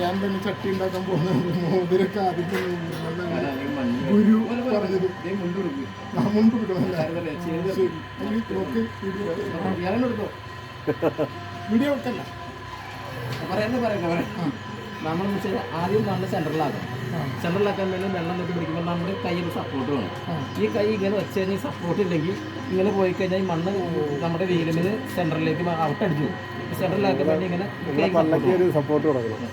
ഞാൻ തന്നെ ചട്ടി ഉണ്ടാക്കാൻ പോകുന്നത് മോതിരൊക്കെ ആദ്യം ഗുരു പറഞ്ഞത് വീഡിയോ വെക്കല്ല നമ്മളെന്ന് വെച്ചാൽ ആദ്യം മണ്ണ് സെൻട്രലാക്കാൻ വേണ്ടി വെള്ളം നോക്കി പിടിക്കുമ്പോൾ നമ്മുടെ കയ്യിൽ സപ്പോർട്ട് വേണം. ഈ കൈ ഇങ്ങനെ വെച്ച് കഴിഞ്ഞാൽ സപ്പോർട്ട് ഇല്ലെങ്കിൽ ഇങ്ങനെ പോയി കഴിഞ്ഞാൽ ഈ മണ്ണ് നമ്മുടെ വീലിന് സെൻട്രലിലേക്ക് ഔട്ടടിച്ചു പോകും. സെൻട്രലാക്കാൻ വേണ്ടി ഇങ്ങനെ സപ്പോർട്ട് കൊടുക്കണം.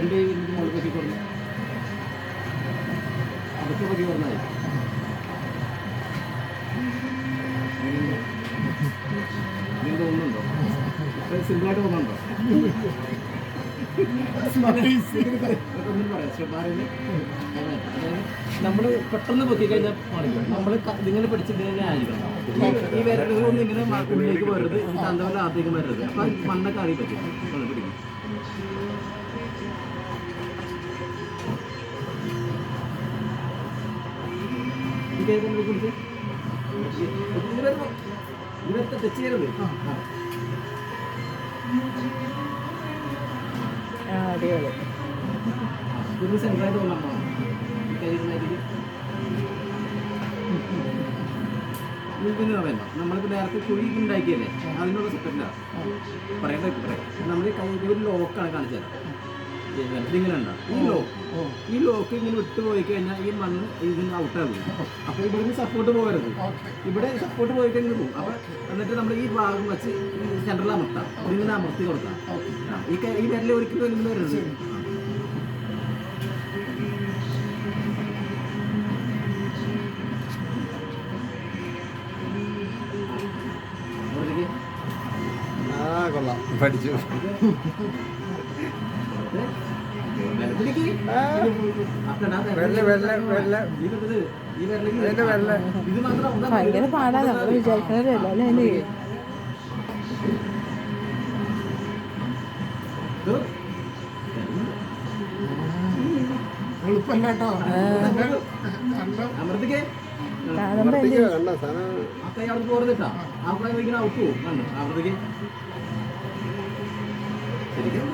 എൻ്റെ മുകളിൽ പറ്റി പറഞ്ഞു അതൊക്കെ പറ്റി പറഞ്ഞാൽ നിങ്ങൾക്ക് തോന്നുന്നുണ്ടോ? സിമ്പിളായിട്ട് തോന്നുന്നുണ്ടോ? നമ്മൾ പെട്ടെന്ന് പൊക്കി കഴിഞ്ഞാൽ മാറിക്കും. നമ്മൾ ഇങ്ങനെ പിടിച്ചിട്ട് തന്നെ ആയിരിക്കണം. ഈ വിരലുകളൊന്നും ഇങ്ങനെ ഉള്ളിലേക്ക് വരരുത്, തന്തവല്ല ആദ്യത്തേക്ക് വരരുത്. അപ്പം മണ്ണൊക്കെ അറിയാൻ പറ്റും. പിടിക്കും. ടച്ച് ചെയ്യരുത്. ഒരു സെൻട്രായിട്ട് തോന്നാൻ പിന്നെ വേണ്ട. നമ്മളിപ്പോൾ നേരത്തെ കുഴി ഉണ്ടാക്കിയല്ലേ, അതിനുള്ള സെറ്റപ്പില്ല പറയണ്ട. നമ്മൾ ഒരു ലോക്കാണ് കാണിച്ചു തരാം. ഇങ്ങനെ ഉണ്ടാവും. ഈ ലോക്ക് ഇങ്ങനെ വിട്ടുപോയി കഴിഞ്ഞാൽ ഈ മണ്ണ് ഇതിന് ഔട്ടാകും. അപ്പോൾ ഇവിടുന്ന് സപ്പോർട്ട് പോകരുത്. ഇവിടെ സപ്പോർട്ട് പോയി കഴിഞ്ഞാൽ പോകും. അപ്പോൾ എന്നിട്ട് നമ്മൾ ഈ ഭാഗം വെച്ച് സെൻട്രൽ അമർത്താം. ഇതിങ്ങനെ അമർത്തി കൊടുക്കാം. ഈ വിരൽ ഒരിക്കലും ഒന്നും വരരുത്. കൊള്ളാം, പഠിച്ചു. ഭയങ്കര പാടാ, നമ്മൾ വിചാരിക്കണല്ലോ അല്ലേ. എളുപ്പമല്ലോ. പോരുന്നിട്ടാ ആ ഇങ്ങനെ ഔട്ട് പോകും. അവിടത്തേക്ക് ശരിക്കും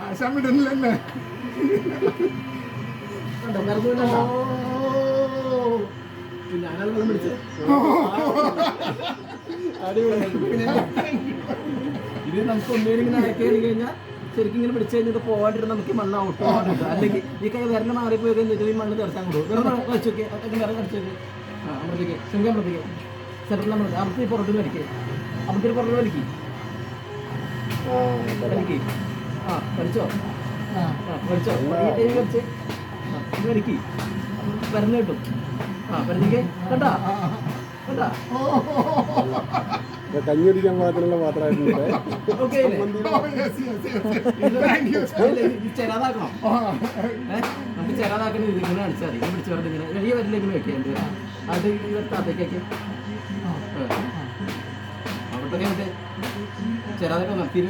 ആശാമിടല്ലേ ഞാനാണ് വെള്ളം പിടിച്ചത്. ഇത് നമുക്ക് ഒന്നേലും ഇങ്ങനെ ആക്കി കഴിഞ്ഞാൽ ശരിക്കും ഇങ്ങനെ പിടിച്ചു കഴിഞ്ഞിട്ട് പോകാണ്ടിട്ട് നമുക്ക് മണ്ണ് ഔട്ട് പോകാണ്ടിട്ട്. അല്ലെങ്കിൽ ഈ കൈ വിരൽ മാറിപ്പോയി കഴിഞ്ഞിട്ട് ഈ മണ്ണ് തീർച്ചാൻ കൊടുക്കും. വെറുതെ വെച്ചോക്കെ വിരൽ കടിച്ചേക്ക്. അമൃതയ്ക്ക് ശരിക്കും അമൃതയ്ക്ക് സെൻട്രൽ നമ്മൾ അമൃത്തി പുറത്ത് വലിക്കേ. അമൃത്തിന് പുറത്ത് വലിക്ക്. വലിച്ചോ വലിച്ചോ വലിച്ച് വലിക്ക്. പരന്ന് കിട്ടും. പരന്നിക്ക് കണ്ടാ കണ്ടാ കഞ്ഞിടിക്കാൻ മാത്രമുള്ള മാത്രമായിട്ടുണ്ട്. ചെറാതാക്കണം. നമുക്ക് ചെറാതാക്കുന്ന ഇത് ഇങ്ങനെ അടിച്ചാൽ മതി. പിടിച്ചു പറഞ്ഞിട്ട് ഇങ്ങനെ ഈ വരലെങ്കിലും വെക്കേണ്ടത്. അത് താത്തേക്കൊക്കെ അവിടത്തെ മറ്റേ ചെറാതൊക്കെ കട്ട് ചെയ്ത്